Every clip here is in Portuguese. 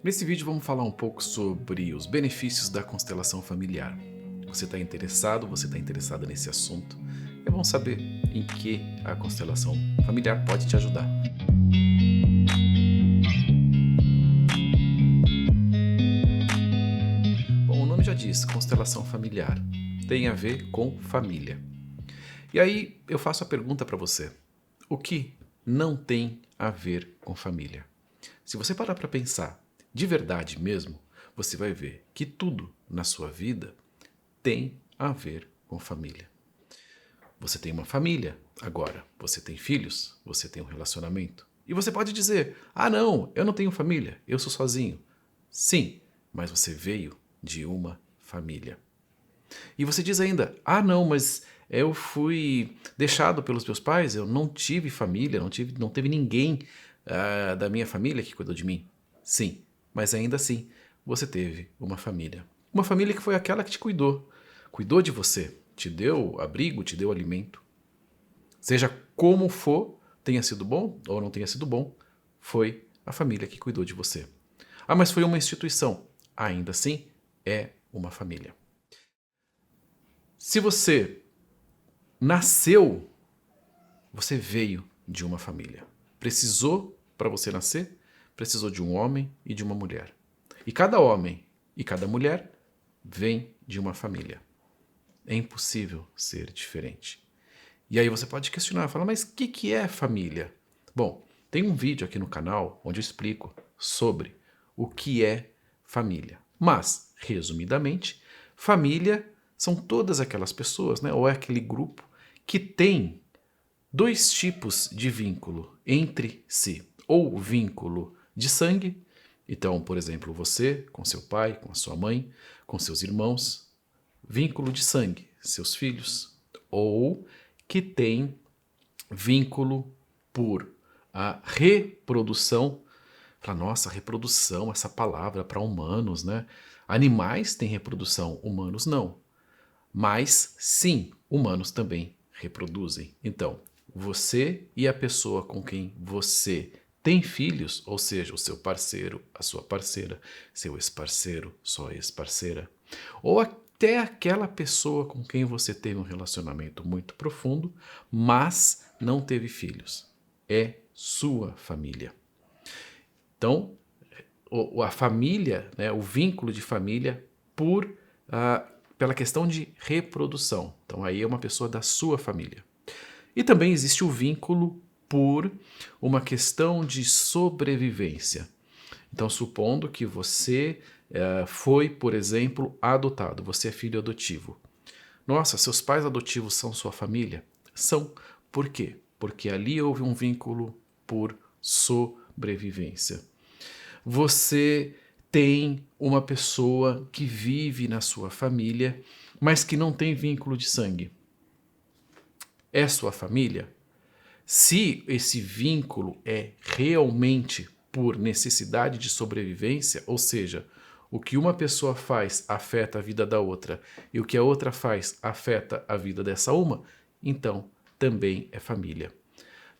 Nesse vídeo vamos falar um pouco sobre os benefícios da constelação familiar. Você está interessado, você está interessada nesse assunto? É bom saber em que a constelação familiar pode te ajudar. Bom, o nome já diz, constelação familiar. Tem a ver com família. E aí eu faço a pergunta para você. O que não tem a ver com família? Se você parar para pensar de verdade mesmo, você vai ver que tudo na sua vida tem a ver com família. Você tem uma família, agora você tem filhos, você tem um relacionamento. E você pode dizer, ah não, eu não tenho família, eu sou sozinho. Sim, mas você veio de uma família. E você diz ainda, ah não, mas eu fui deixado pelos meus pais, eu não tive família, não teve ninguém da minha família que cuidou de mim. Sim, mas ainda assim, você teve uma família. Uma família que foi aquela que te cuidou de você, te deu abrigo, te deu alimento. Seja como for, tenha sido bom ou não tenha sido bom, foi a família que cuidou de você. Ah, mas foi uma instituição. Ainda assim, é uma família. Se você nasceu, você veio de uma família. Precisou para você nascer, precisou de um homem e de uma mulher. E cada homem e cada mulher vem de uma família. É impossível ser diferente. E aí você pode questionar, falar, mas o que é família? Bom, tem um vídeo aqui no canal onde eu explico sobre o que é família. Mas, resumidamente, família são todas aquelas pessoas, né, ou é aquele grupo que tem dois tipos de vínculo entre si. Ou vínculo de sangue, então, por exemplo, você com seu pai, com a sua mãe, com seus irmãos, vínculo de sangue, seus filhos, ou que tem vínculo por a reprodução. Fala, nossa, reprodução, essa palavra para humanos, né? Animais têm reprodução, humanos não. Mas sim, humanos também reproduzem. Então, você e a pessoa com quem você tem filhos, ou seja, o seu parceiro, a sua parceira, seu ex-parceiro, sua ex-parceira, ou até aquela pessoa com quem você teve um relacionamento muito profundo, mas não teve filhos. É sua família. Então, a família, né, o vínculo de família pela questão de reprodução. Então aí é uma pessoa da sua família. E também existe o vínculo por uma questão de sobrevivência. Então, supondo que você foi, por exemplo, adotado, você é filho adotivo. Nossa, seus pais adotivos são sua família? São. Por quê? Porque ali houve um vínculo por sobrevivência. Você tem uma pessoa que vive na sua família, mas que não tem vínculo de sangue. É sua família? Se esse vínculo é realmente por necessidade de sobrevivência, ou seja, o que uma pessoa faz afeta a vida da outra e o que a outra faz afeta a vida dessa uma, então também é família.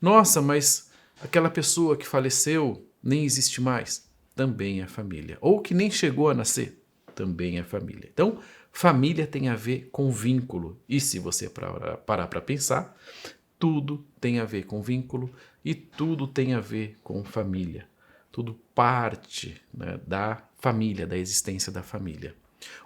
Nossa, mas aquela pessoa que faleceu nem existe mais, também é família. Ou que nem chegou a nascer, também é família. Então, família tem a ver com vínculo. E se você parar para pensar, tudo tem a ver com vínculo e tudo tem a ver com família. Tudo parte, né, da família, da existência da família.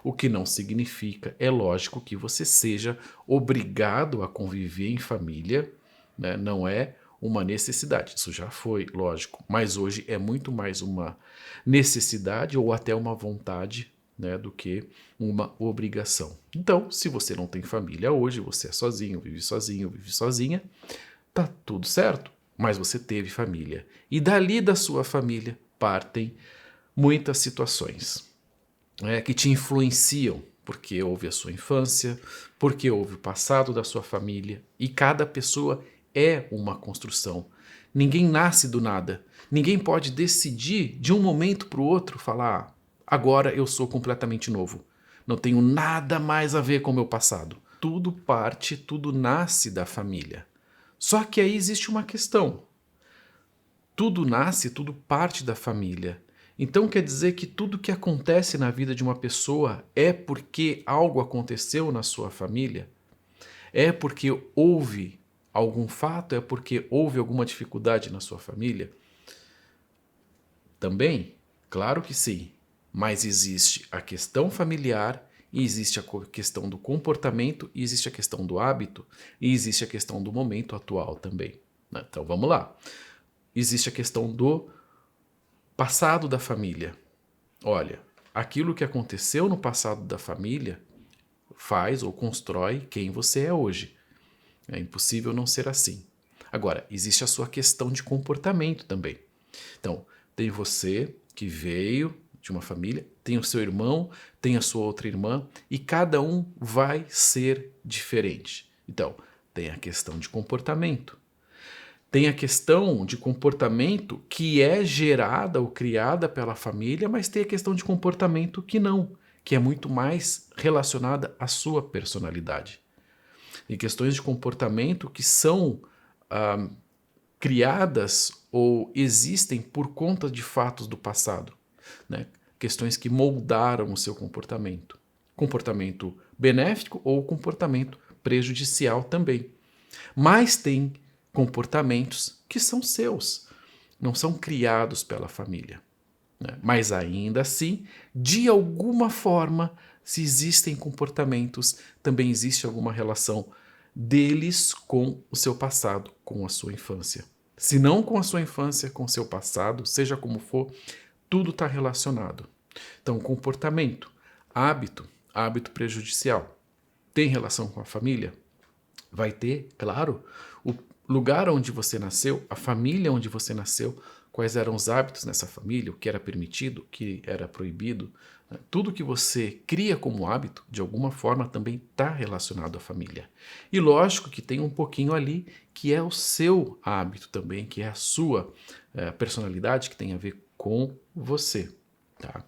O que não significa, é lógico, que você seja obrigado a conviver em família, né? Não é uma necessidade. Isso já foi, lógico, mas hoje é muito mais uma necessidade ou até uma vontade, né, do que uma obrigação. Então, se você não tem família hoje, você é sozinho, vive sozinha, tá tudo certo, mas você teve família. E dali da sua família partem muitas situações, né, que te influenciam, porque houve a sua infância, porque houve o passado da sua família, e cada pessoa é uma construção. Ninguém nasce do nada. Ninguém pode decidir de um momento para o outro falar, agora eu sou completamente novo. Não tenho nada mais a ver com o meu passado. Tudo parte, tudo nasce da família. Só que aí existe uma questão. Tudo nasce, tudo parte da família. Então quer dizer que tudo que acontece na vida de uma pessoa é porque algo aconteceu na sua família? É porque houve algum fato? É porque houve alguma dificuldade na sua família? Também? Claro que sim. Mas existe a questão familiar, e existe a questão do comportamento, e existe a questão do hábito, e existe a questão do momento atual também, né? Então vamos lá. Existe a questão do passado da família. Olha, aquilo que aconteceu no passado da família faz ou constrói quem você é hoje. É impossível não ser assim. Agora, existe a sua questão de comportamento também. Então, tem você que veio de uma família, tem o seu irmão, tem a sua outra irmã, e cada um vai ser diferente. Então, tem a questão de comportamento. Tem a questão de comportamento que é gerada ou criada pela família, mas tem a questão de comportamento que não, que é muito mais relacionada à sua personalidade. E questões de comportamento que são criadas ou existem por conta de fatos do passado, né? Questões que moldaram o seu comportamento. Comportamento benéfico ou comportamento prejudicial também. Mas tem comportamentos que são seus, não são criados pela família, né? Mas ainda assim, de alguma forma, se existem comportamentos, também existe alguma relação deles com o seu passado, com a sua infância. Se não com a sua infância, com o seu passado, seja como for, tudo está relacionado. Então, comportamento, hábito prejudicial, tem relação com a família? Vai ter, claro, o lugar onde você nasceu, a família onde você nasceu, quais eram os hábitos nessa família, o que era permitido, o que era proibido. Né? Tudo que você cria como hábito, de alguma forma, também está relacionado à família. E lógico que tem um pouquinho ali que é o seu hábito também, que é a sua personalidade, que tem a ver com você. Tá?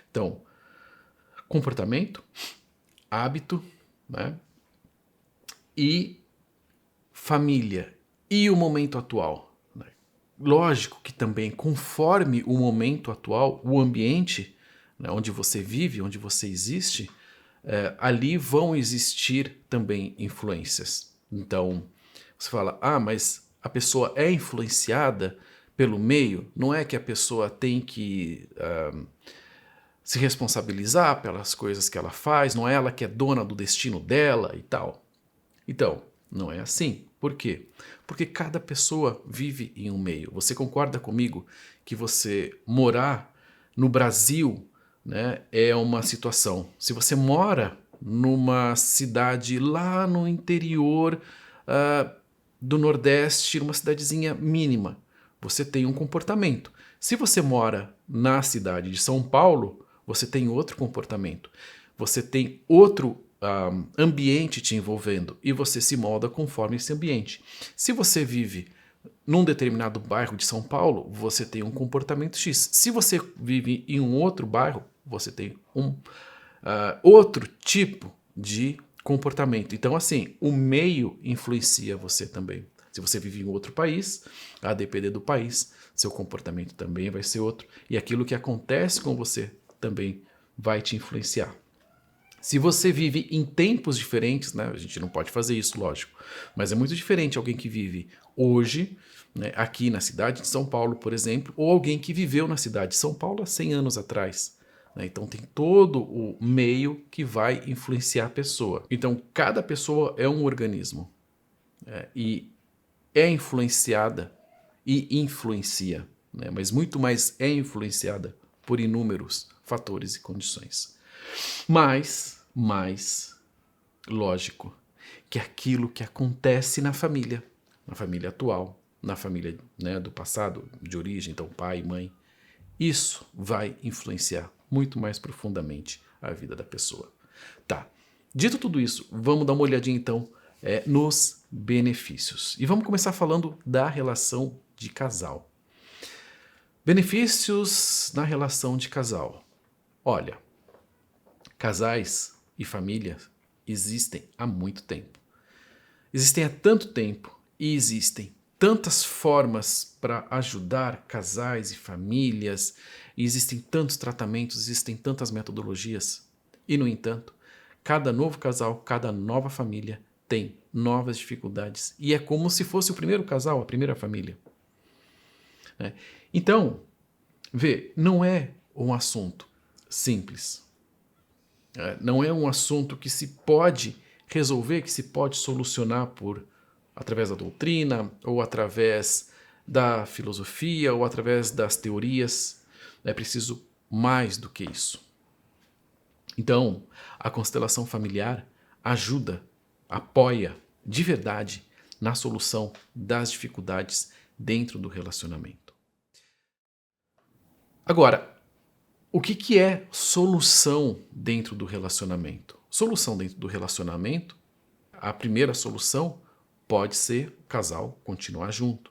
Então, comportamento, hábito, né? E família e o momento atual. Né? Lógico que também, conforme o momento atual, o ambiente, né, onde você vive, onde você existe, ali vão existir também influências. Então, você fala, mas a pessoa é influenciada pelo meio? Não é que a pessoa tem que se responsabilizar pelas coisas que ela faz, não é ela que é dona do destino dela e tal. Então, não é assim. Por quê? Porque cada pessoa vive em um meio. Você concorda comigo que você morar no Brasil, né, é uma situação. Se você mora numa cidade lá no interior do Nordeste, numa cidadezinha mínima, você tem um comportamento. Se você mora na cidade de São Paulo, você tem outro comportamento. Você tem outro ambiente te envolvendo e você se molda conforme esse ambiente. Se você vive num determinado bairro de São Paulo, você tem um comportamento X. Se você vive em um outro bairro, você tem um outro tipo de comportamento. Então, assim, o meio influencia você também. Se você vive em outro país, a depender do país, seu comportamento também vai ser outro. E aquilo que acontece com você também vai te influenciar. Se você vive em tempos diferentes, né, a gente não pode fazer isso, lógico, mas é muito diferente alguém que vive hoje, né, aqui na cidade de São Paulo, por exemplo, ou alguém que viveu na cidade de São Paulo há 100 anos atrás. Né? Então tem todo o meio que vai influenciar a pessoa. Então cada pessoa é um organismo e é influenciada e influencia, né, mas muito mais é influenciada por inúmeros fatores e condições. Mas, lógico, que aquilo que acontece na família atual, na família, né, do passado, de origem, então pai, mãe, isso vai influenciar muito mais profundamente a vida da pessoa. Tá, dito tudo isso, vamos dar uma olhadinha então nos benefícios. E vamos começar falando da relação de casal. Benefícios na relação de casal. Olha, casais e famílias existem há muito tempo. Existem há tanto tempo e existem tantas formas para ajudar casais e famílias, e existem tantos tratamentos, existem tantas metodologias. E, no entanto, cada novo casal, cada nova família tem novas dificuldades. E é como se fosse o primeiro casal, a primeira família. Então, vê, não é um assunto simples. Não é um assunto que se pode resolver, que se pode solucionar através da doutrina, ou através da filosofia, ou através das teorias. É preciso mais do que isso. Então, a constelação familiar ajuda, apoia de verdade na solução das dificuldades dentro do relacionamento. Agora, o que é solução dentro do relacionamento? Solução dentro do relacionamento, a primeira solução pode ser o casal continuar junto.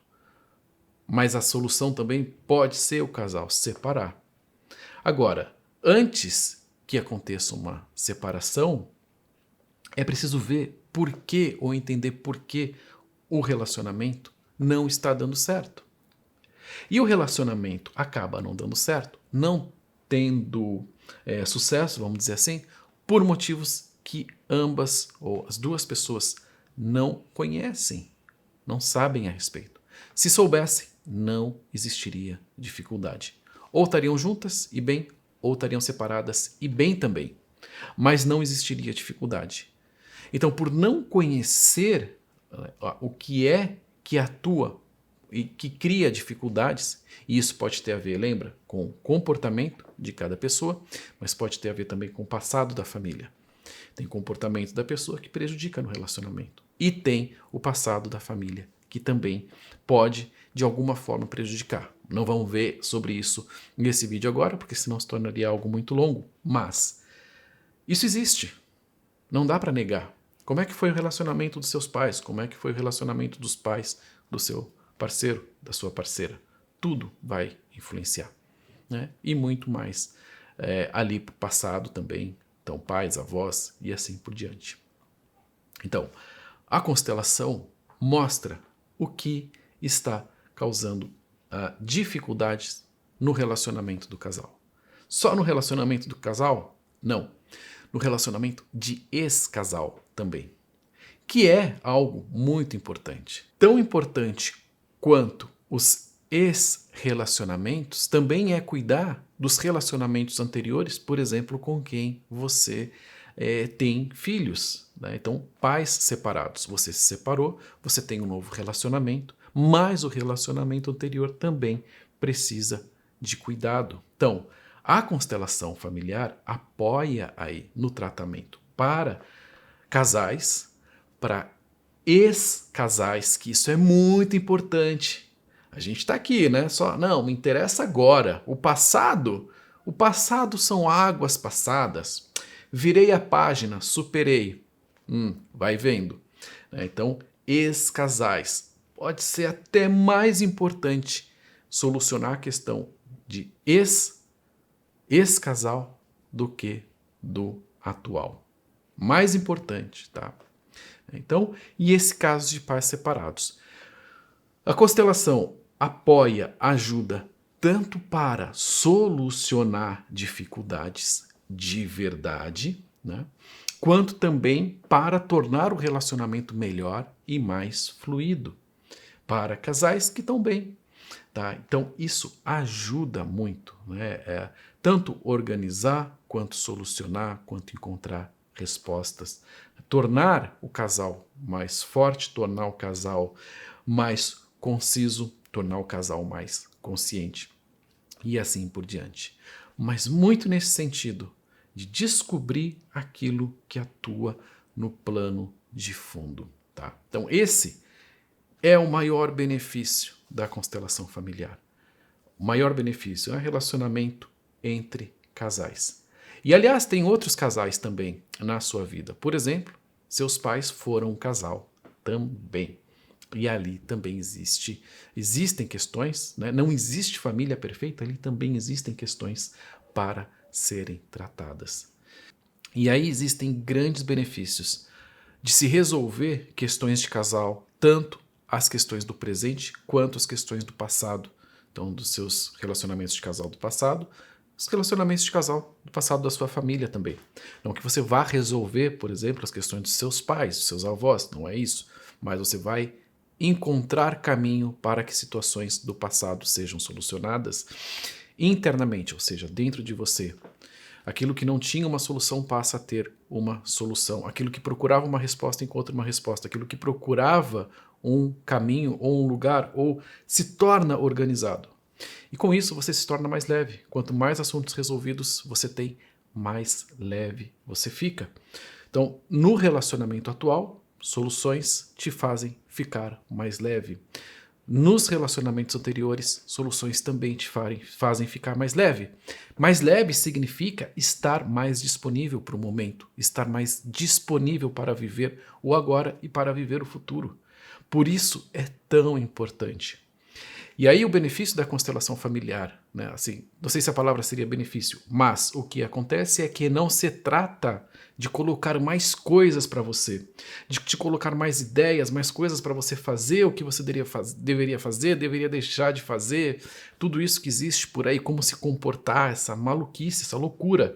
Mas a solução também pode ser o casal se separar. Agora, antes que aconteça uma separação, é preciso ver por que ou entender por que o relacionamento não está dando certo. E o relacionamento acaba não dando certo, não tendo sucesso, vamos dizer assim, por motivos que ambas ou as duas pessoas não conhecem, não sabem a respeito. Se soubessem, não existiria dificuldade. Ou estariam juntas e bem, ou estariam separadas e bem também. Mas não existiria dificuldade. Então, por não conhecer o que é que atua e que cria dificuldades, e isso pode ter a ver, lembra, com o comportamento de cada pessoa, mas pode ter a ver também com o passado da família. Tem comportamento da pessoa que prejudica no relacionamento. E tem o passado da família, que também pode, de alguma forma, prejudicar. Não vamos ver sobre isso nesse vídeo agora, porque senão se tornaria algo muito longo. Mas isso existe. Não dá para negar. Como é que foi o relacionamento dos seus pais? Como é que foi o relacionamento dos pais do seu parceiro, da sua parceira? Tudo vai influenciar. Né? E muito mais ali para o passado também. Então, pais, avós e assim por diante. Então, a constelação mostra o que está causando dificuldades no relacionamento do casal. Só no relacionamento do casal? Não. No relacionamento de ex-casal também. Que é algo muito importante. Tão importante quanto os ex-relacionamentos também é cuidar dos relacionamentos anteriores, por exemplo, com quem você tem filhos. Né? Então, pais separados. Você se separou, você tem um novo relacionamento, mas o relacionamento anterior também precisa de cuidado. Então, a constelação familiar apoia aí no tratamento para casais, para ex-casais, que isso é muito importante. A gente está aqui, né? Só, não, me interessa agora. O passado são águas passadas. Virei a página, superei. Vai vendo. Então, ex-casais. Pode ser até mais importante solucionar a questão de ex-casal do que do atual. Mais importante, tá? Então, e esse caso de pais separados? A constelação apoia, ajuda tanto para solucionar dificuldades de verdade, né? Quanto também para tornar o relacionamento melhor e mais fluido para casais que estão bem. Tá? Então, isso ajuda muito, né? Tanto organizar, quanto solucionar, quanto encontrar respostas. Tornar o casal mais forte, tornar o casal mais conciso, tornar o casal mais consciente e assim por diante. Mas muito nesse sentido de descobrir aquilo que atua no plano de fundo. Tá? Então, esse é o maior benefício da constelação familiar. O maior benefício é o relacionamento entre casais. E, aliás, tem outros casais também na sua vida. Por exemplo, seus pais foram um casal também. E ali também existem questões, né? Não existe família perfeita, ali também existem questões para serem tratadas. E aí existem grandes benefícios de se resolver questões de casal, tanto as questões do presente quanto as questões do passado. Então, dos seus relacionamentos de casal do passado, os relacionamentos de casal do passado da sua família também. Não que você vá resolver, por exemplo, as questões dos seus pais, dos seus avós, não é isso. Mas você vai encontrar caminho para que situações do passado sejam solucionadas internamente, ou seja, dentro de você. Aquilo que não tinha uma solução passa a ter uma solução. Aquilo que procurava uma resposta encontra uma resposta. Aquilo que procurava um caminho ou um lugar ou se torna organizado. E com isso você se torna mais leve. Quanto mais assuntos resolvidos você tem, mais leve você fica. Então, no relacionamento atual, soluções te fazem ficar mais leve. Nos relacionamentos anteriores, soluções também te fazem ficar mais leve. Mais leve significa estar mais disponível para o momento, estar mais disponível para viver o agora e para viver o futuro. Por isso é tão importante. E aí o benefício da constelação familiar, né? Assim, não sei se a palavra seria benefício, mas o que acontece é que não se trata de colocar mais coisas para você, de te colocar mais ideias, mais coisas para você fazer, o que você deveria fazer, deveria deixar de fazer, tudo isso que existe por aí, como se comportar, essa maluquice, essa loucura.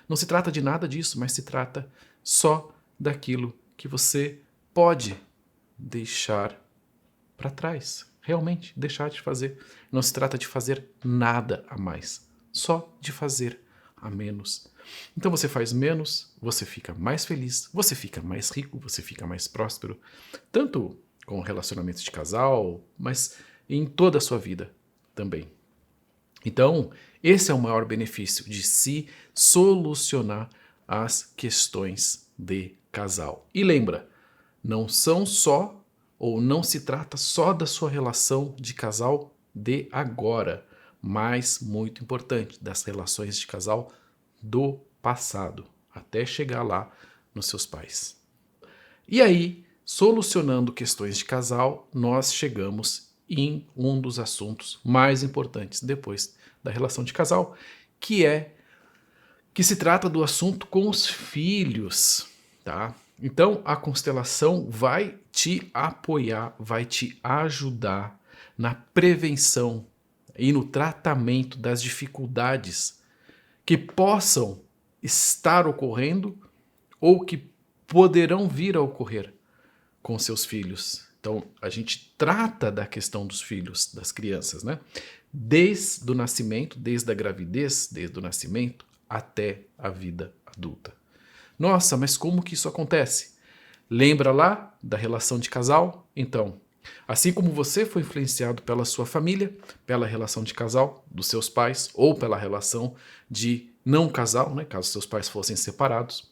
Não se trata de nada disso, mas se trata só daquilo que você pode deixar para trás. Realmente, deixar de fazer. Não se trata de fazer nada a mais, só de fazer a menos. Então você faz menos, você fica mais feliz, você fica mais rico, você fica mais próspero, tanto com relacionamentos de casal, mas em toda a sua vida também. Então, esse é o maior benefício de se solucionar as questões de casal. E lembra, não são só ou não se trata só da sua relação de casal de agora, mas, muito importante, das relações de casal do passado, até chegar lá nos seus pais. E aí, solucionando questões de casal, nós chegamos em um dos assuntos mais importantes depois da relação de casal, que se trata do assunto com os filhos, tá? Então, a constelação vai te apoiar, vai te ajudar na prevenção e no tratamento das dificuldades que possam estar ocorrendo ou que poderão vir a ocorrer com seus filhos. Então, a gente trata da questão dos filhos, das crianças, né? Desde o nascimento, desde a gravidez, desde o nascimento até a vida adulta. Nossa, mas como que isso acontece? Lembra lá da relação de casal? Então, assim como você foi influenciado pela sua família, pela relação de casal dos seus pais, ou pela relação de não casal, né, caso seus pais fossem separados,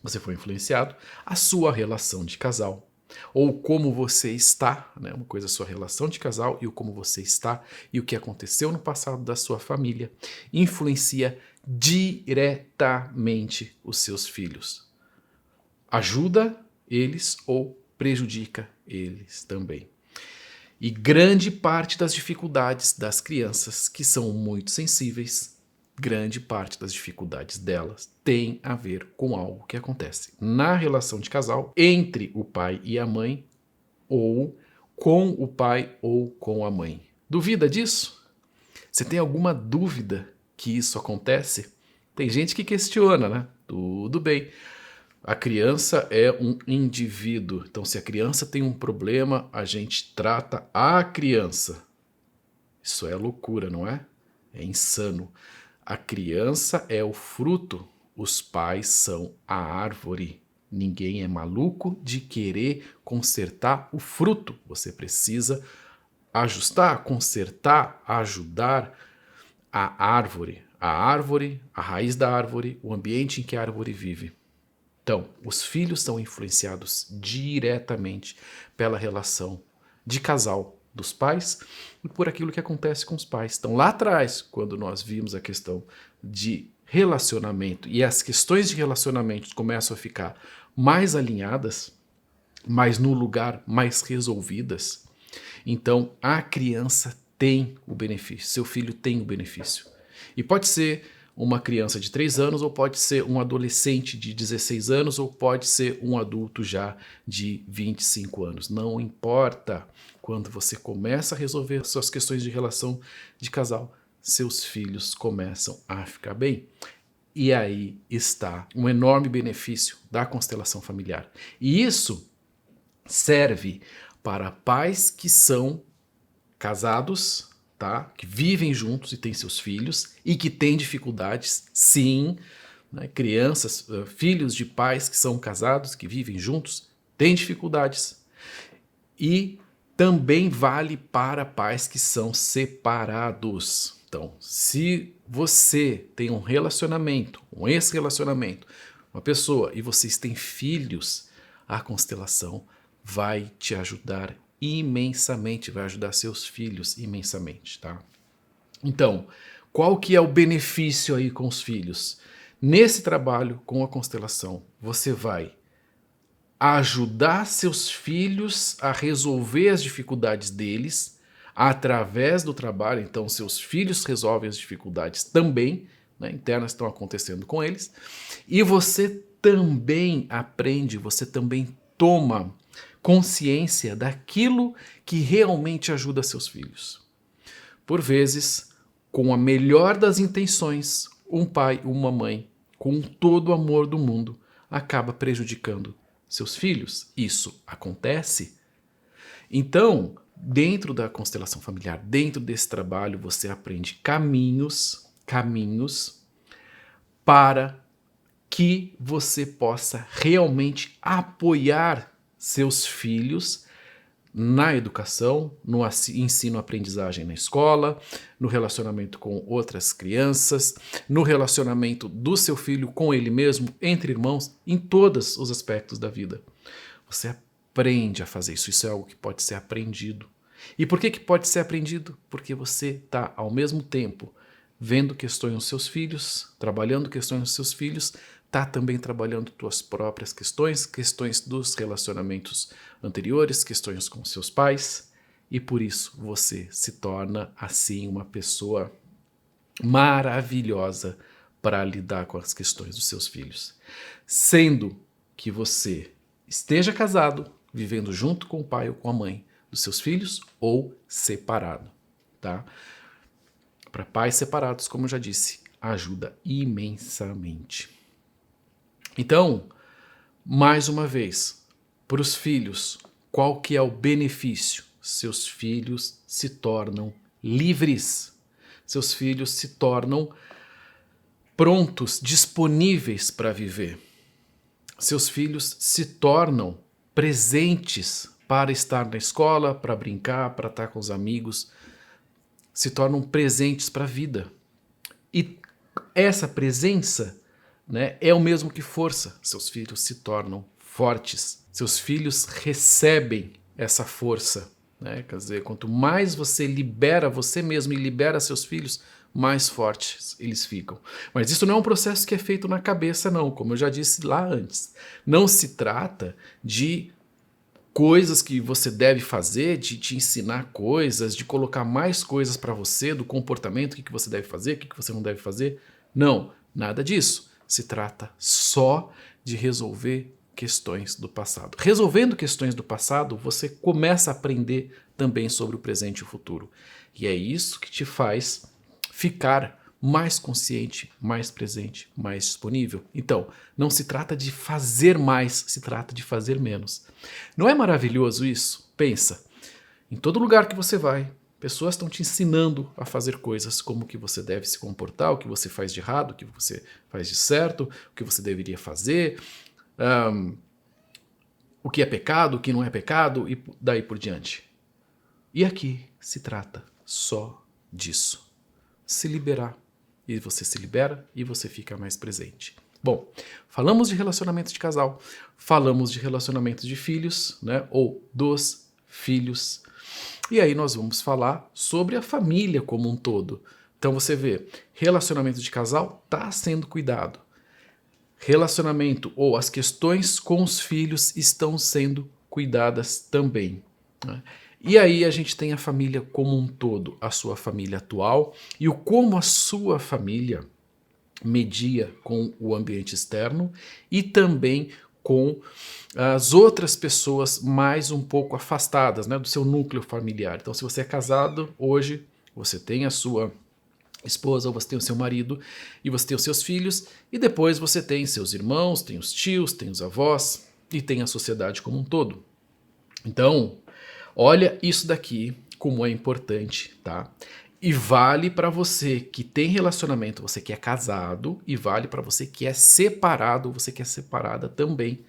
você foi influenciado, a sua relação de casal, ou como você está, né, uma coisa é a sua relação de casal e o como você está, e o que aconteceu no passado da sua família, influencia diretamente os seus filhos. Ajuda eles ou prejudica eles também. E grande parte das dificuldades das crianças, que são muito sensíveis, grande parte das dificuldades delas tem a ver com algo que acontece na relação de casal entre o pai e a mãe, ou com o pai ou com a mãe. Duvida disso? Você tem alguma dúvida que isso acontece? Tem gente que questiona, né? Tudo bem. A criança é um indivíduo. Então, se a criança tem um problema, a gente trata a criança. Isso é loucura, não é? É insano. A criança é o fruto, os pais são a árvore. Ninguém é maluco de querer consertar o fruto. Você precisa ajustar, consertar, ajudar a árvore, a raiz da árvore, o ambiente em que a árvore vive. Então, os filhos são influenciados diretamente pela relação de casal dos pais e por aquilo que acontece com os pais. Então, lá atrás, quando nós vimos a questão de relacionamento e as questões de relacionamento começam a ficar mais alinhadas, mais no lugar, mais resolvidas, então a criança tem o benefício, seu filho tem o benefício. E pode ser uma criança de 3 anos, ou pode ser um adolescente de 16 anos, ou pode ser um adulto já de 25 anos. Não importa. Quando você começa a resolver suas questões de relação de casal, seus filhos começam a ficar bem. E aí está um enorme benefício da constelação familiar. E isso serve para pais que são casados, tá? Que vivem juntos e têm seus filhos e que têm dificuldades, sim, né? Crianças, filhos de pais que são casados, que vivem juntos, têm dificuldades. E também vale para pais que são separados. Então, se você tem um relacionamento, um ex-relacionamento, uma pessoa e vocês têm filhos, a constelação vai te ajudar imensamente, vai ajudar seus filhos imensamente, tá? Então, qual que é o benefício aí com os filhos? Nesse trabalho com a constelação, você vai ajudar seus filhos a resolver as dificuldades deles através do trabalho. Então, seus filhos resolvem as dificuldades também, né, internas estão acontecendo com eles. E você também aprende, você também toma consciência daquilo que realmente ajuda seus filhos. Por vezes, com a melhor das intenções, um pai, uma mãe, com todo o amor do mundo, acaba prejudicando seus filhos. Isso acontece. Então, dentro da constelação familiar, dentro desse trabalho, você aprende caminhos para que você possa realmente apoiar seus filhos na educação, no ensino-aprendizagem na escola, no relacionamento com outras crianças, no relacionamento do seu filho com ele mesmo, entre irmãos, em todos os aspectos da vida. Você aprende a fazer isso, isso é algo que pode ser aprendido. E por que pode ser aprendido? Porque você está, ao mesmo tempo, vendo questões nos seus filhos, trabalhando questões nos seus filhos, está também trabalhando suas próprias questões dos relacionamentos anteriores, questões com seus pais, e por isso você se torna, assim, uma pessoa maravilhosa para lidar com as questões dos seus filhos. Sendo que você esteja casado, vivendo junto com o pai ou com a mãe dos seus filhos, ou separado, tá? Para pais separados, como eu já disse, ajuda imensamente. Então, mais uma vez, para os filhos, qual que é o benefício? Seus filhos se tornam livres. Seus filhos se tornam prontos, disponíveis para viver. Seus filhos se tornam presentes para estar na escola, para brincar, para estar com os amigos. Se tornam presentes para a vida. E essa presença, né, é o mesmo que força. Seus filhos se tornam fortes. Seus filhos recebem essa força, né? Quer dizer, quanto mais você libera você mesmo e libera seus filhos, mais fortes eles ficam. Mas isso não é um processo que é feito na cabeça, não. Como eu já disse lá antes. Não se trata de coisas que você deve fazer, de te ensinar coisas, de colocar mais coisas para você, do comportamento, o que você deve fazer, o que você não deve fazer. Não, nada disso. Se trata só de resolver questões do passado. Resolvendo questões do passado, você começa a aprender também sobre o presente e o futuro. E é isso que te faz ficar mais consciente, mais presente, mais disponível. Então, não se trata de fazer mais, se trata de fazer menos. Não é maravilhoso isso? Pensa, em todo lugar que você vai, pessoas estão te ensinando a fazer coisas, como que você deve se comportar, o que você faz de errado, o que você faz de certo, o que você deveria fazer, o que é pecado, o que não é pecado, e daí por diante. E aqui se trata só disso. Se liberar. E você se libera e você fica mais presente. Bom, falamos de relacionamento de casal, falamos de relacionamento de filhos, né? Ou dos filhos. E aí nós vamos falar sobre a família como um todo. Então você vê, relacionamento de casal está sendo cuidado. Relacionamento ou as questões com os filhos estão sendo cuidadas também, né? E aí a gente tem a família como um todo, a sua família atual e o como a sua família media com o ambiente externo e também com as outras pessoas mais um pouco afastadas, né, do seu núcleo familiar. Então, se você é casado hoje, você tem a sua esposa, ou você tem o seu marido, e você tem os seus filhos, e depois você tem seus irmãos, tem os tios, tem os avós, e tem a sociedade como um todo. Então, olha isso daqui como é importante, tá? E vale para você que tem relacionamento, você que é casado, e vale para você que é separado, você que é separada também,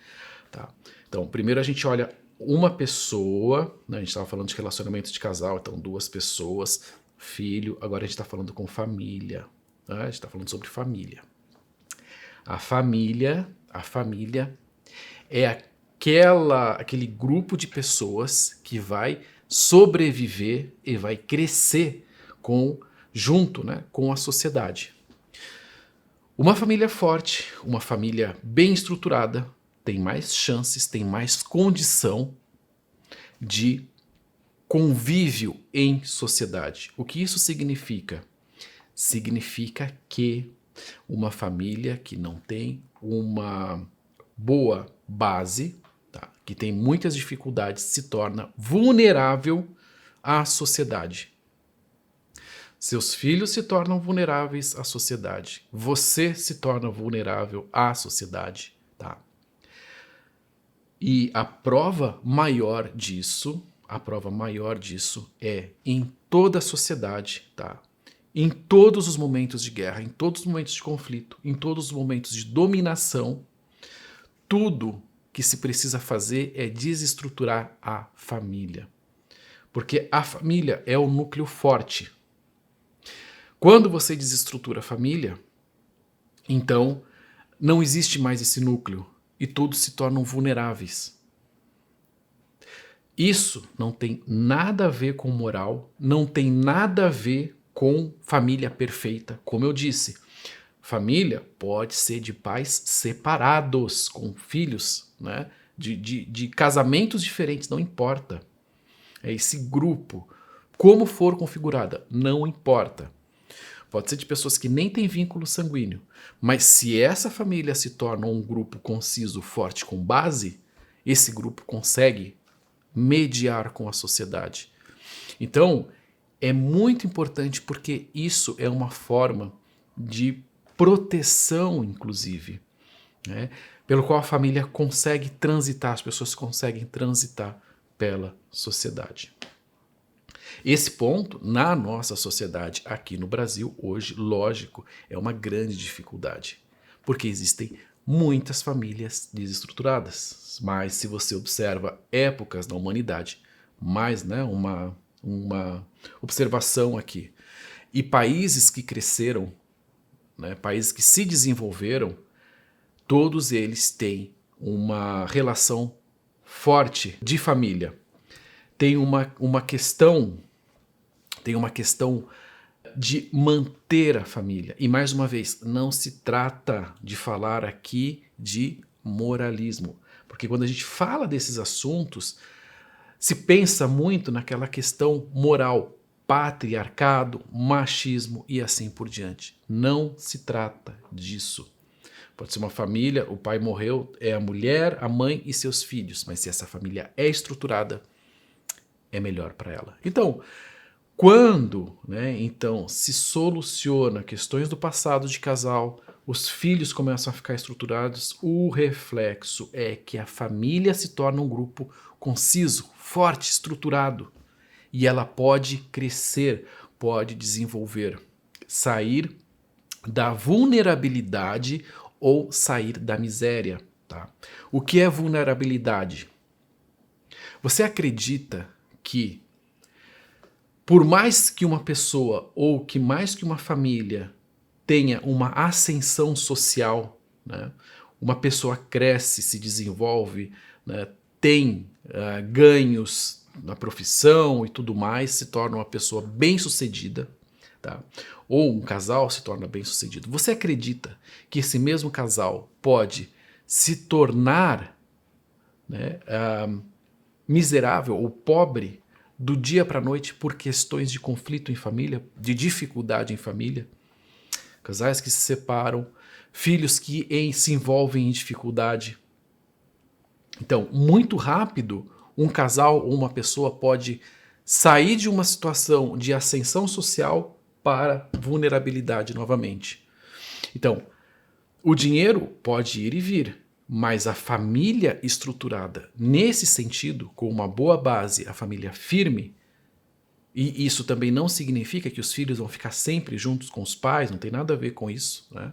tá? Então, primeiro a gente olha uma pessoa, né? A gente estava falando de relacionamento de casal, então 2 pessoas, filho, agora a gente está falando com família, né? A gente está falando sobre família. A família é aquele grupo de pessoas que vai sobreviver e vai crescer junto, né, com a sociedade. Uma família forte, uma família bem estruturada, tem mais chances, tem mais condição de convívio em sociedade. O que isso significa? Significa que uma família que não tem uma boa base, tá, que tem muitas dificuldades, se torna vulnerável à sociedade. Seus filhos se tornam vulneráveis à sociedade. Você se torna vulnerável à sociedade, tá? E a prova maior disso é em toda a sociedade, tá? Em todos os momentos de guerra, em todos os momentos de conflito, em todos os momentos de dominação, tudo que se precisa fazer é desestruturar a família. Porque a família é o núcleo forte. Quando você desestrutura a família, então não existe mais esse núcleo e todos se tornam vulneráveis. Isso não tem nada a ver com moral, não tem nada a ver com família perfeita. Como eu disse, família pode ser de pais separados, com filhos, né? De casamentos diferentes, não importa. É esse grupo. Como for configurada, não importa. Pode ser de pessoas que nem têm vínculo sanguíneo. Mas se essa família se torna um grupo conciso, forte, com base, esse grupo consegue mediar com a sociedade. Então, é muito importante porque isso é uma forma de proteção, inclusive, né? Pelo qual a família consegue transitar, as pessoas conseguem transitar pela sociedade. Esse ponto, na nossa sociedade aqui no Brasil, hoje, lógico, é uma grande dificuldade, porque existem muitas famílias desestruturadas. Mas se você observa épocas na humanidade, mais, né, uma observação aqui, e países que cresceram, né, países que se desenvolveram, todos eles têm uma relação forte de família. Tem uma questão de manter a família. E mais uma vez, não se trata de falar aqui de moralismo. Porque quando a gente fala desses assuntos, se pensa muito naquela questão moral, patriarcado, machismo e assim por diante. Não se trata disso. Pode ser uma família, o pai morreu, é a mulher, a mãe e seus filhos. Mas se essa família é estruturada, é melhor para ela. Então, quando, né, então se soluciona questões do passado de casal, os filhos começam a ficar estruturados, o reflexo é que a família se torna um grupo conciso, forte, estruturado. E ela pode crescer, pode desenvolver, sair da vulnerabilidade ou sair da miséria. Tá? O que é vulnerabilidade? Você acredita que por mais que uma pessoa ou que mais que uma família tenha uma ascensão social, né, uma pessoa cresce, se desenvolve, né, tem ganhos na profissão e tudo mais, se torna uma pessoa bem-sucedida, tá? Ou um casal se torna bem-sucedido. Você acredita que esse mesmo casal pode se tornar, né, miserável ou pobre do dia para a noite por questões de conflito em família, de dificuldade em família? casais que se separam, filhos que se envolvem em dificuldade. Então, muito rápido, um casal ou uma pessoa pode sair de uma situação de ascensão social para vulnerabilidade novamente. Então, o dinheiro pode ir e vir, mas a família estruturada nesse sentido, com uma boa base, a família firme, e isso também não significa que os filhos vão ficar sempre juntos com os pais, não tem nada a ver com isso, né?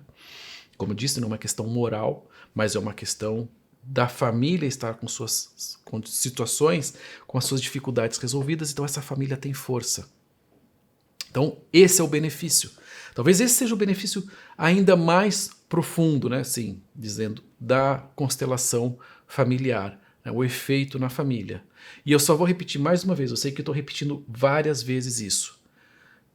Como eu disse, não é uma questão moral, mas é uma questão da família estar com suas situações, com as suas dificuldades resolvidas, então essa família tem força. Então, esse é o benefício. Talvez esse seja o benefício ainda mais profundo, né? Assim, dizendo, da constelação familiar, né? O efeito na família. E eu só vou repetir mais uma vez, eu sei que eu estou repetindo várias vezes isso.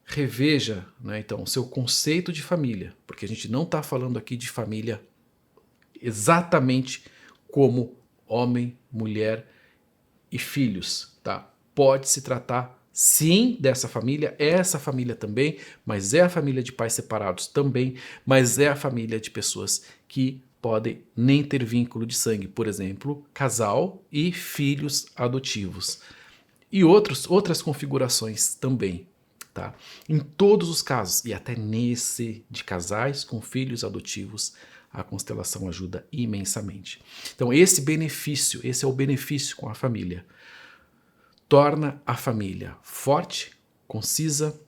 Reveja, né, então, o seu conceito de família, porque a gente não está falando aqui de família exatamente como homem, mulher e filhos, tá? Pode se tratar, sim, dessa família, é essa família também, mas é a família de pais separados também, mas é a família de pessoas que podem nem ter vínculo de sangue, por exemplo, casal e filhos adotivos. E outras configurações também, tá? Em todos os casos, e até nesse de casais com filhos adotivos, a constelação ajuda imensamente. Então esse é o benefício com a família. Torna a família forte, concisa,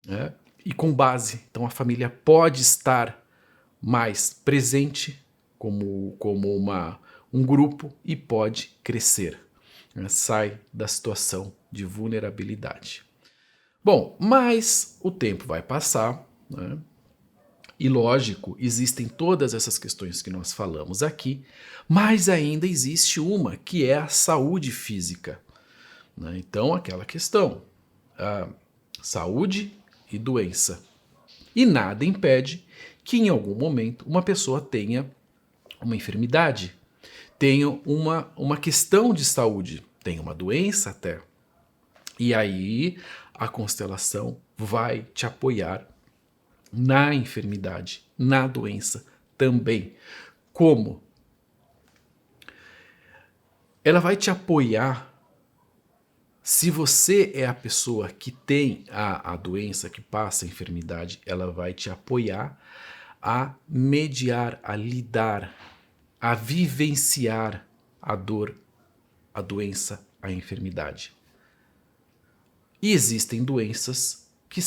né, e com base. Então a família pode estar mais presente como um grupo e pode crescer, né, sai da situação de vulnerabilidade. Bom, mas o tempo vai passar, né? E lógico, existem todas essas questões que nós falamos aqui, mas ainda existe uma, que é a saúde física, né? Então, aquela questão, a saúde e doença. E nada impede que em algum momento uma pessoa tenha uma enfermidade, tenha uma questão de saúde, tenha uma doença até. E aí a constelação vai te apoiar na enfermidade, na doença também. Como? Ela vai te apoiar se você é a pessoa que tem a doença, que passa a enfermidade, ela vai te apoiar a mediar, a lidar, a vivenciar a dor, a doença, a enfermidade. E existem doenças que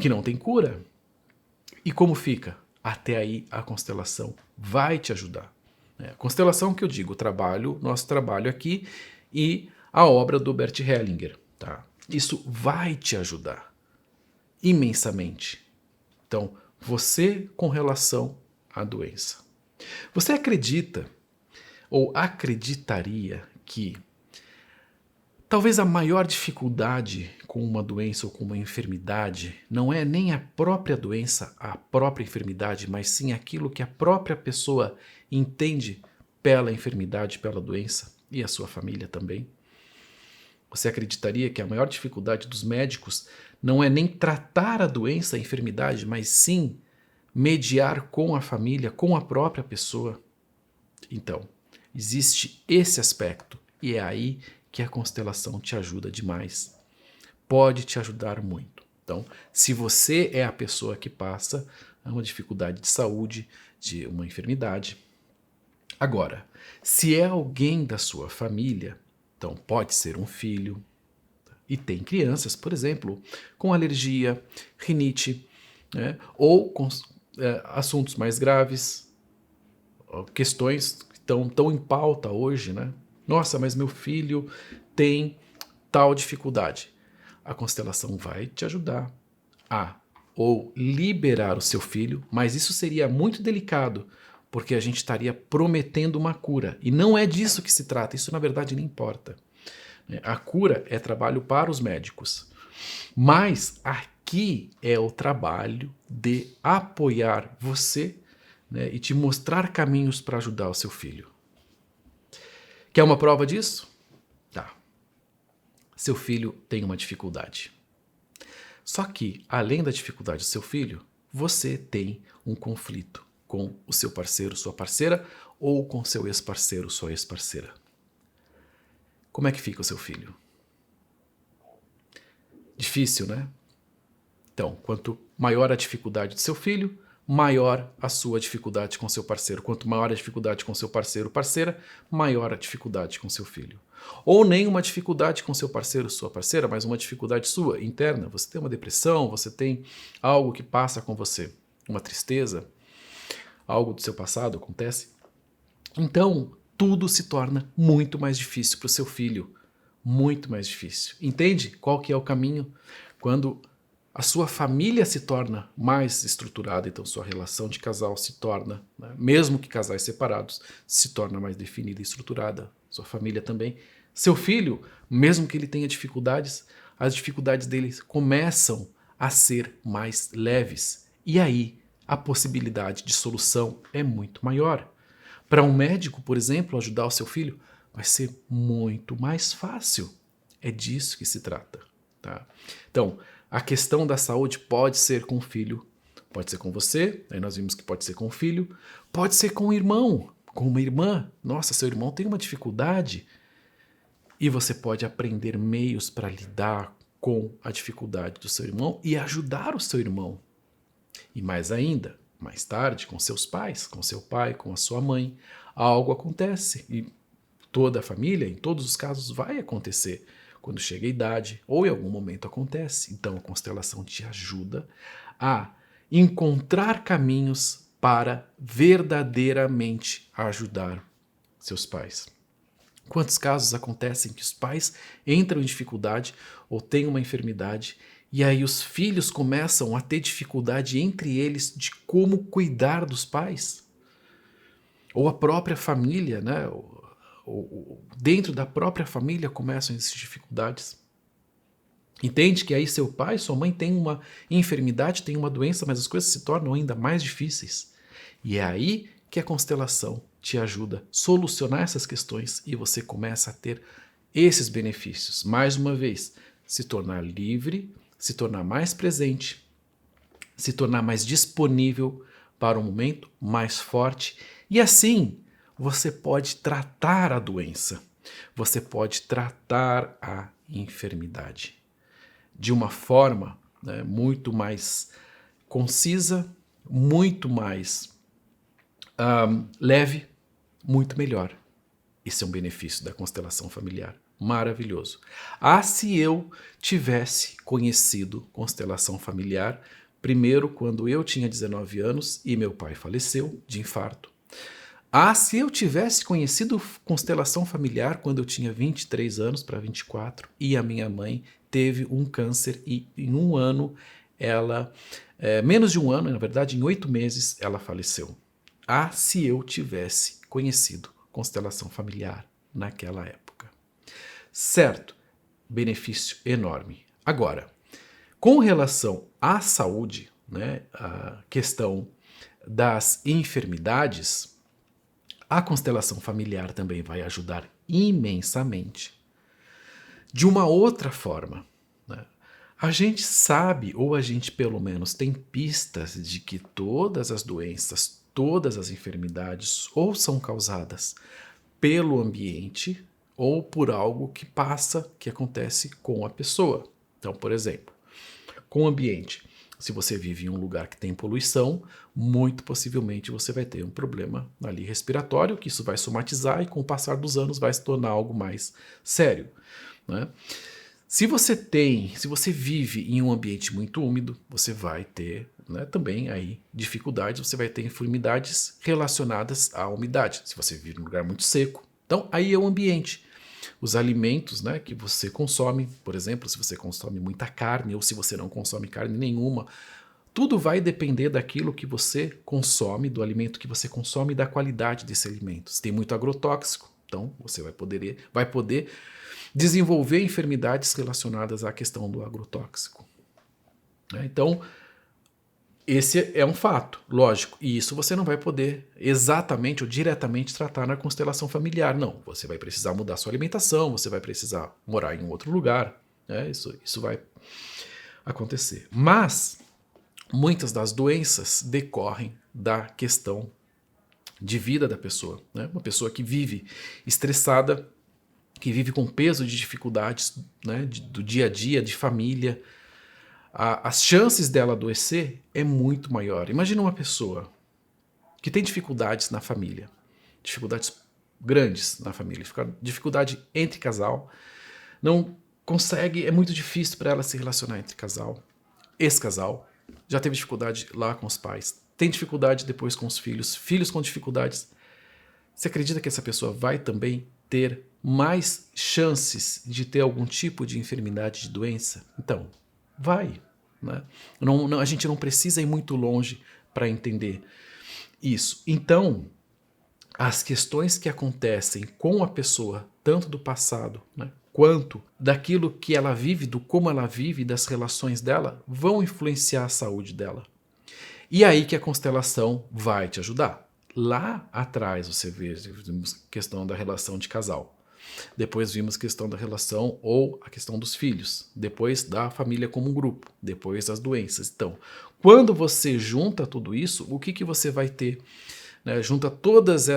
que não têm cura. E como fica? Até aí a constelação vai te ajudar. A constelação que eu digo, nosso trabalho aqui e a obra do Bert Hellinger. Tá? Isso vai te ajudar imensamente. Então, você com relação à doença. Você acredita ou acreditaria que talvez a maior dificuldade com uma doença ou com uma enfermidade não é nem a própria doença, a própria enfermidade, mas sim aquilo que a própria pessoa entende pela enfermidade, pela doença e a sua família também? Você acreditaria que a maior dificuldade dos médicos não é nem tratar a doença, a enfermidade, mas sim mediar com a família, com a própria pessoa? Então, existe esse aspecto e é aí que a constelação te ajuda demais. Pode te ajudar muito. Então, se você é a pessoa que passa uma dificuldade de saúde, de uma enfermidade. Agora, se é alguém da sua família, então pode ser um filho, e tem crianças, por exemplo, com alergia, rinite, né, ou com assuntos mais graves, questões que estão em pauta hoje, né? Nossa, mas meu filho tem tal dificuldade. A constelação vai te ajudar a ou liberar o seu filho, mas isso seria muito delicado, porque a gente estaria prometendo uma cura. E não é disso que se trata, isso na verdade nem importa. A cura é trabalho para os médicos. Mas aqui é o trabalho de apoiar você, né, e te mostrar caminhos para ajudar o seu filho. Quer uma prova disso? Tá. Seu filho tem uma dificuldade. Só que, além da dificuldade do seu filho, você tem um conflito com o seu parceiro, sua parceira, ou com seu ex-parceiro, sua ex-parceira. Como é que fica o seu filho? Difícil, né? Então, quanto maior a dificuldade do seu filho, maior a sua dificuldade com seu parceiro. Quanto maior a dificuldade com seu parceiro ou parceira, maior a dificuldade com seu filho. Ou nem uma dificuldade com seu parceiro ou sua parceira, mas uma dificuldade sua, interna. Você tem uma depressão, você tem algo que passa com você, uma tristeza, algo do seu passado acontece. Então, tudo se torna muito mais difícil para o seu filho. Muito mais difícil. Entende qual que é o caminho? Quando a sua família se torna mais estruturada, então sua relação de casal se torna, né, mesmo que casais separados, se torna mais definida e estruturada. Sua família também. Seu filho, mesmo que ele tenha dificuldades, as dificuldades dele começam a ser mais leves. E aí, a possibilidade de solução é muito maior. Para um médico, por exemplo, ajudar o seu filho vai ser muito mais fácil. É disso que se trata. Tá? Então, a questão da saúde pode ser com o filho, pode ser com você, aí nós vimos que pode ser com o filho, pode ser com o irmão, com uma irmã. Nossa, seu irmão tem uma dificuldade. E você pode aprender meios para lidar com a dificuldade do seu irmão e ajudar o seu irmão. E mais ainda, mais tarde, com seus pais, com seu pai, com a sua mãe, algo acontece. E toda a família, em todos os casos, vai acontecer. Quando chega a idade, ou em algum momento acontece. Então a constelação te ajuda a encontrar caminhos para verdadeiramente ajudar seus pais. Quantos casos acontecem que os pais entram em dificuldade ou têm uma enfermidade e aí os filhos começam a ter dificuldade entre eles de como cuidar dos pais? Ou a própria família, né? Dentro da própria família começam essas dificuldades. Entende que aí seu pai, sua mãe tem uma enfermidade, tem uma doença, mas as coisas se tornam ainda mais difíceis. E é aí que a constelação te ajuda a solucionar essas questões e você começa a ter esses benefícios. Mais uma vez, se tornar livre, se tornar mais presente, se tornar mais disponível para um momento mais forte e assim você pode tratar a doença, você pode tratar a enfermidade de uma forma, né, muito mais concisa, muito mais leve, muito melhor. Esse é um benefício da constelação familiar. Maravilhoso. Ah, se eu tivesse conhecido constelação familiar, primeiro quando eu tinha 19 anos e meu pai faleceu de infarto. Ah, se eu tivesse conhecido constelação familiar quando eu tinha 23 anos para 24 e a minha mãe teve um câncer e em um ano ela, menos de um ano, na verdade em 8 meses ela faleceu. Ah, se eu tivesse conhecido constelação familiar naquela época. Certo, benefício enorme. Agora, com relação à saúde, né, a questão das enfermidades, a constelação familiar também vai ajudar imensamente. De uma outra forma, né? A gente sabe, ou a gente pelo menos tem pistas de que todas as doenças, todas as enfermidades ou são causadas pelo ambiente ou por algo que passa, que acontece com a pessoa. Então, por exemplo, com o ambiente. Se você vive em um lugar que tem poluição, muito possivelmente você vai ter um problema ali respiratório, que isso vai somatizar e com o passar dos anos vai se tornar algo mais sério, né? Se você vive em um ambiente muito úmido, você vai ter, né, também aí dificuldades, você vai ter enfermidades relacionadas à umidade. Se você vive em um lugar muito seco, então aí é o ambiente. Os alimentos, né, que você consome, por exemplo, se você consome muita carne ou se você não consome carne nenhuma, tudo vai depender daquilo que você consome, do alimento que você consome e da qualidade desse alimento. Se tem muito agrotóxico, então você vai poder desenvolver enfermidades relacionadas à questão do agrotóxico. Então, esse é um fato, lógico, e isso você não vai poder exatamente ou diretamente tratar na constelação familiar, não. Você vai precisar mudar sua alimentação, você vai precisar morar em um outro lugar, né? Isso vai acontecer. Mas, muitas das doenças decorrem da questão de vida da pessoa, né? Uma pessoa que vive estressada, que vive com peso de dificuldades, né, do dia a dia, de família, as chances dela adoecer é muito maior. Imagina uma pessoa que tem dificuldades na família, dificuldades grandes na família, dificuldade entre casal, não consegue, é muito difícil para ela se relacionar entre casal, ex-casal, já teve dificuldade lá com os pais, tem dificuldade depois com os filhos, filhos com dificuldades. Você acredita que essa pessoa vai também ter mais chances de ter algum tipo de enfermidade, de doença? Então, vai. Né? A gente não precisa ir muito longe para entender isso. Então, as questões que acontecem com a pessoa, tanto do passado, né, quanto daquilo que ela vive, do como ela vive, das relações dela, vão influenciar a saúde dela. E aí que a constelação vai te ajudar. Lá atrás você vê, vimos questão da relação de casal. Depois vimos questão da relação ou a questão dos filhos. Depois da família como um grupo. Depois das doenças. Então, quando você junta tudo isso, o que você vai ter? Né? Junta todas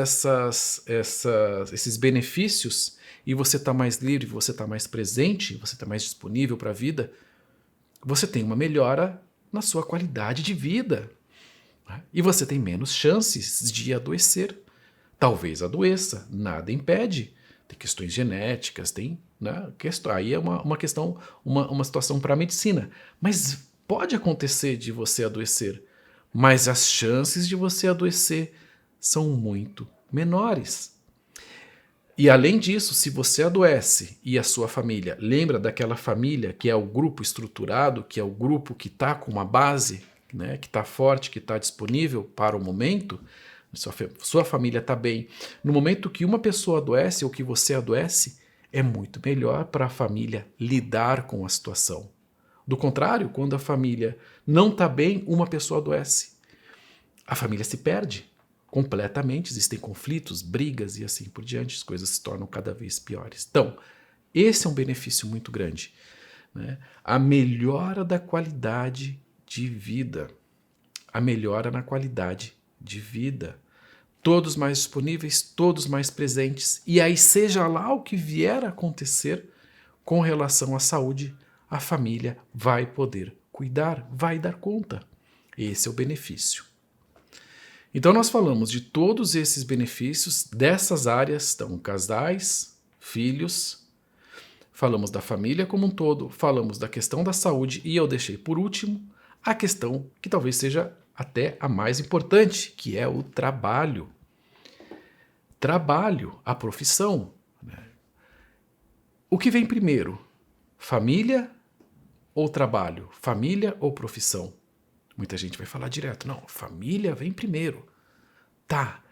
esses benefícios e você está mais livre, você está mais presente, você está mais disponível para a vida, você tem uma melhora na sua qualidade de vida. E você tem menos chances de adoecer. Talvez adoeça, nada impede. Tem questões genéticas, tem, né, aí é uma questão, uma situação para a medicina. Mas pode acontecer de você adoecer, mas as chances de você adoecer são muito menores. E além disso, se você adoece e a sua família, lembra daquela família que é o grupo estruturado, que é o grupo que está com uma base, né, que está forte, que está disponível para o momento, sua família está bem. No momento que uma pessoa adoece ou que você adoece, é muito melhor para a família lidar com a situação. Do contrário, quando a família não está bem, uma pessoa adoece. A família se perde completamente, existem conflitos, brigas e assim por diante, as coisas se tornam cada vez piores. Então, esse é um benefício muito grande, né? A melhora da qualidade de vida. A melhora na qualidade de vida. Todos mais disponíveis, todos mais presentes. E aí, seja lá o que vier a acontecer com relação à saúde, a família vai poder cuidar, vai dar conta. Esse é o benefício. Então, nós falamos de todos esses benefícios dessas áreas, então, casais, filhos, falamos da família como um todo, falamos da questão da saúde e eu deixei por último a questão que talvez seja até a mais importante, que é o trabalho. Trabalho, a profissão. Né? O que vem primeiro? Família ou trabalho? Família ou profissão? Muita gente vai falar direto, não, família vem primeiro. Tá,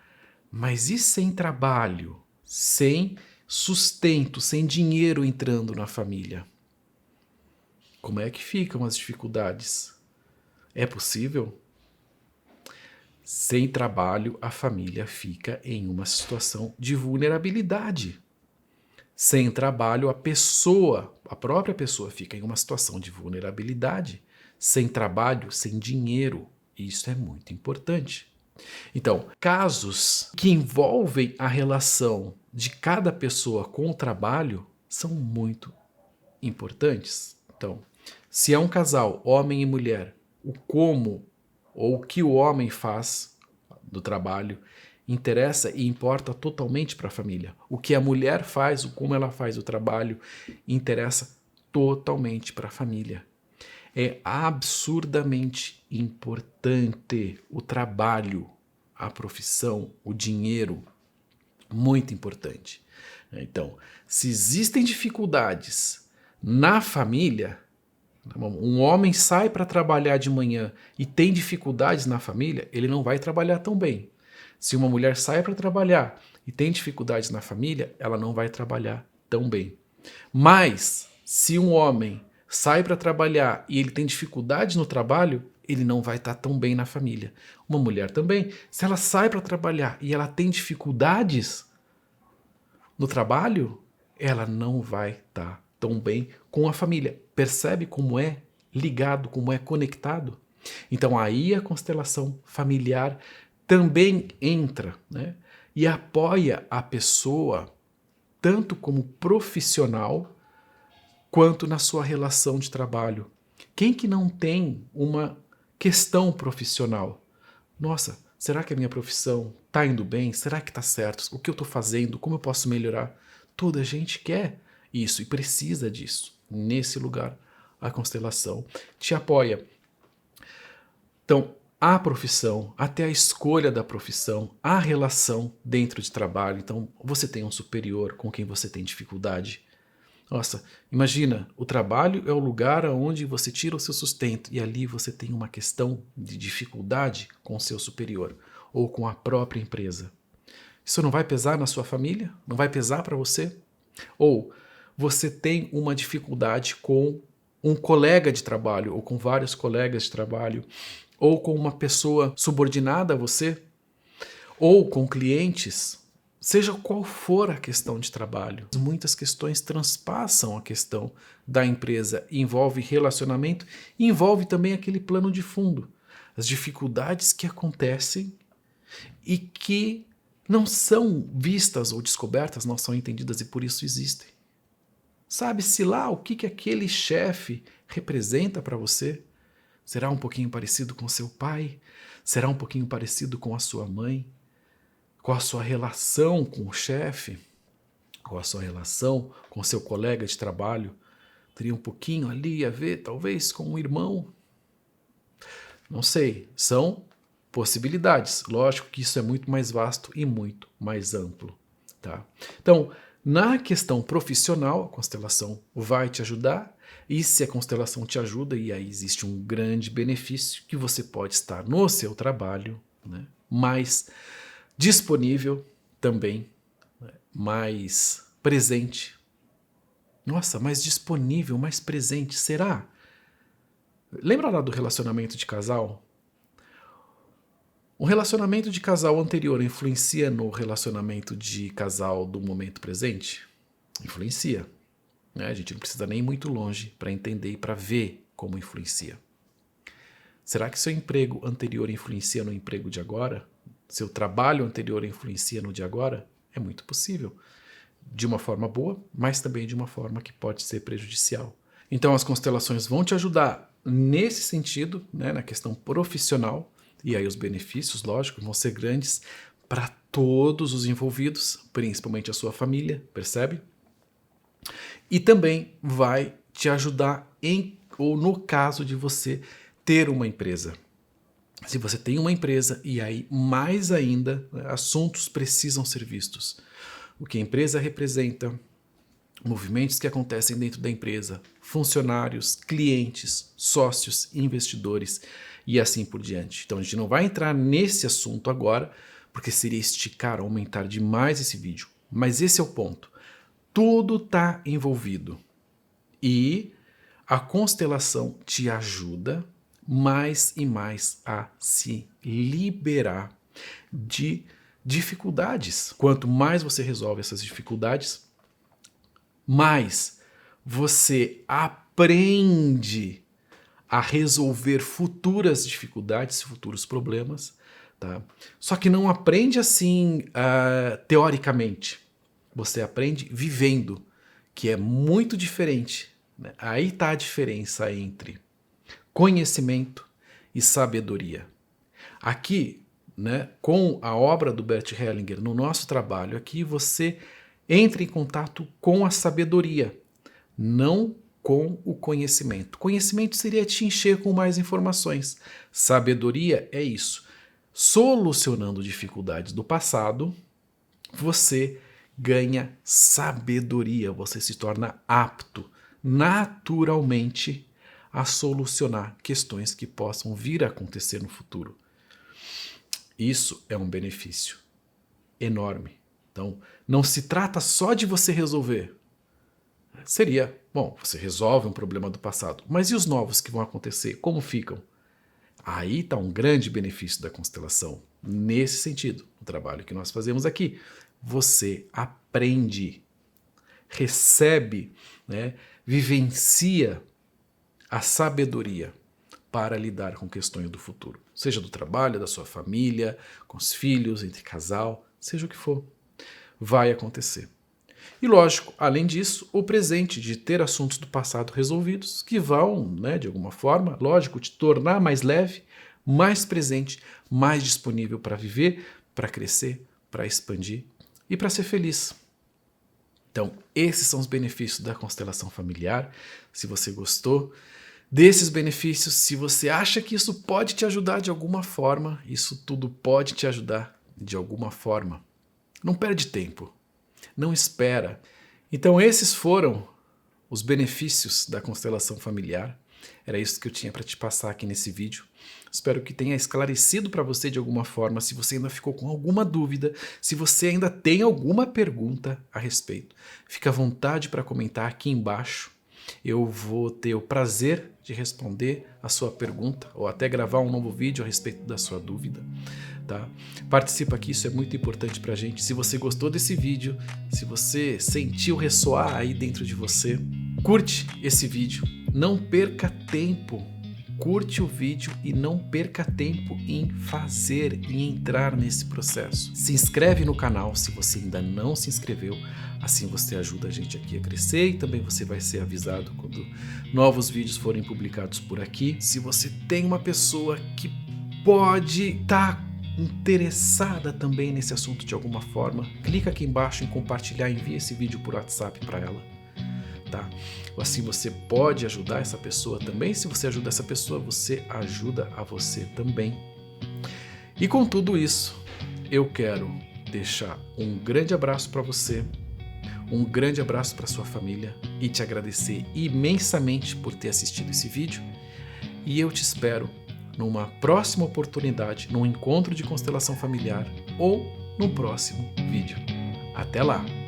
mas e sem trabalho, sem sustento, sem dinheiro entrando na família? Como é que ficam as dificuldades? É possível? Sem trabalho, a família fica em uma situação de vulnerabilidade. Sem trabalho, a própria pessoa fica em uma situação de vulnerabilidade. Sem trabalho, sem dinheiro. Isso é muito importante. Então, casos que envolvem a relação de cada pessoa com o trabalho são muito importantes. Então, se é um casal, homem e mulher, o como ou o que o homem faz do trabalho interessa e importa totalmente para a família. O que a mulher faz, o como ela faz o trabalho, interessa totalmente para a família. É absurdamente importante o trabalho, a profissão, o dinheiro, muito importante. Então, se existem dificuldades na família, um homem sai para trabalhar de manhã e tem dificuldades na família, ele não vai trabalhar tão bem. Se uma mulher sai para trabalhar e tem dificuldades na família, ela não vai trabalhar tão bem. Mas, se um homem sai para trabalhar e ele tem dificuldades no trabalho, ele não vai estar tão bem na família. Uma mulher também, se ela sai para trabalhar e ela tem dificuldades no trabalho, ela não vai estar tão bem com a família. Percebe como é ligado, como é conectado? Então aí a constelação familiar também entra, né? E apoia a pessoa tanto como profissional quanto na sua relação de trabalho. Quem que não tem uma questão profissional? Nossa, será que a minha profissão está indo bem? Será que está certo? O que eu estou fazendo? Como eu posso melhorar? Toda a gente quer isso e precisa disso. Nesse lugar, a constelação te apoia. Então, a profissão, até a escolha da profissão, a relação dentro de trabalho. Então, você tem um superior com quem você tem dificuldade. Nossa, imagina, o trabalho é o lugar onde você tira o seu sustento e ali você tem uma questão de dificuldade com o seu superior ou com a própria empresa. Isso não vai pesar na sua família? Não vai pesar para você? Ou você tem uma dificuldade com um colega de trabalho ou com vários colegas de trabalho ou com uma pessoa subordinada a você ou com clientes? Seja qual for a questão de trabalho, muitas questões transpassam a questão da empresa, envolve relacionamento e envolve também aquele plano de fundo, as dificuldades que acontecem e que não são vistas ou descobertas, não são entendidas e por isso existem. Sabe-se lá o que aquele chefe representa para você? Será um pouquinho parecido com seu pai? Será um pouquinho parecido com a sua mãe? Com a sua relação com o chefe, com a sua relação com o seu colega de trabalho, teria um pouquinho ali a ver, talvez, com um irmão? Não sei, são possibilidades. Lógico que isso é muito mais vasto e muito mais amplo. Tá? Então, na questão profissional, a constelação vai te ajudar, e se a constelação te ajuda, e aí existe um grande benefício, que você pode estar no seu trabalho, né, mais disponível também, né, mais presente. Nossa, mais disponível, mais presente. Será? Lembra lá do relacionamento de casal? O relacionamento de casal anterior influencia no relacionamento de casal do momento presente? Influencia. Né? A gente não precisa nem ir muito longe para entender e para ver como influencia. Será que seu emprego anterior influencia no emprego de agora? Seu trabalho anterior influencia no de agora? É muito possível. De uma forma boa, mas também de uma forma que pode ser prejudicial. Então as constelações vão te ajudar nesse sentido, né, na questão profissional, e aí os benefícios, lógico, vão ser grandes para todos os envolvidos, principalmente a sua família, percebe? E também vai te ajudar ou no caso de você ter uma empresa. Se você tem uma empresa, e aí mais ainda, né, assuntos precisam ser vistos. O que a empresa representa, movimentos que acontecem dentro da empresa, funcionários, clientes, sócios, investidores e assim por diante. Então a gente não vai entrar nesse assunto agora, porque seria esticar, aumentar demais esse vídeo. Mas esse é o ponto. Tudo está envolvido. E a constelação te ajuda mais e mais a se liberar de dificuldades. Quanto mais você resolve essas dificuldades, mais você aprende a resolver futuras dificuldades, futuros problemas, tá? Só que não aprende assim teoricamente. Você aprende vivendo, que é muito diferente. Né? Aí está a diferença entre conhecimento e sabedoria. Aqui, né, com a obra do Bert Hellinger, no nosso trabalho aqui, você entra em contato com a sabedoria, não com o conhecimento. Conhecimento seria te encher com mais informações. Sabedoria é isso. Solucionando dificuldades do passado, você ganha sabedoria, você se torna apto naturalmente a solucionar questões que possam vir a acontecer no futuro. Isso é um benefício enorme. Então, não se trata só de você resolver. Seria, bom, você resolve um problema do passado, mas e os novos que vão acontecer? Como ficam? Aí está um grande benefício da constelação. Nesse sentido, o trabalho que nós fazemos aqui. Você aprende, recebe, né, vivencia a sabedoria para lidar com questões do futuro, seja do trabalho, da sua família, com os filhos, entre casal, seja o que for, vai acontecer. E lógico, além disso, o presente de ter assuntos do passado resolvidos que vão, de alguma forma, lógico, te tornar mais leve, mais presente, mais disponível para viver, para crescer, para expandir e para ser feliz. Então, esses são os benefícios da constelação familiar. Se você gostou desses benefícios, se você acha que isso pode te ajudar de alguma forma, isso tudo pode te ajudar de alguma forma. Não perde tempo, não espera. Então, esses foram os benefícios da constelação familiar. Era isso que eu tinha para te passar aqui nesse vídeo. Espero que tenha esclarecido para você de alguma forma. Se você ainda ficou com alguma dúvida, se você ainda tem alguma pergunta a respeito, fica à vontade para comentar aqui embaixo. Eu vou ter o prazer de responder a sua pergunta ou até gravar um novo vídeo a respeito da sua dúvida. Tá? Participa aqui, isso é muito importante pra gente. Se você gostou desse vídeo, se você sentiu ressoar aí dentro de você, curte esse vídeo, não perca tempo. Curte o vídeo e não perca tempo em fazer e entrar nesse processo. Se inscreve no canal se você ainda não se inscreveu, assim você ajuda a gente aqui a crescer e também você vai ser avisado quando novos vídeos forem publicados por aqui. Se você tem uma pessoa que pode estar interessada também nesse assunto de alguma forma, clica aqui embaixo em compartilhar, envia esse vídeo por WhatsApp para ela. Tá? Assim você pode ajudar essa pessoa também. Se você ajuda essa pessoa, você ajuda a você também. E com tudo isso, eu quero deixar um grande abraço para você, um grande abraço para sua família e te agradecer imensamente por ter assistido esse vídeo. E eu te espero numa próxima oportunidade, num encontro de constelação familiar ou no próximo vídeo. Até lá!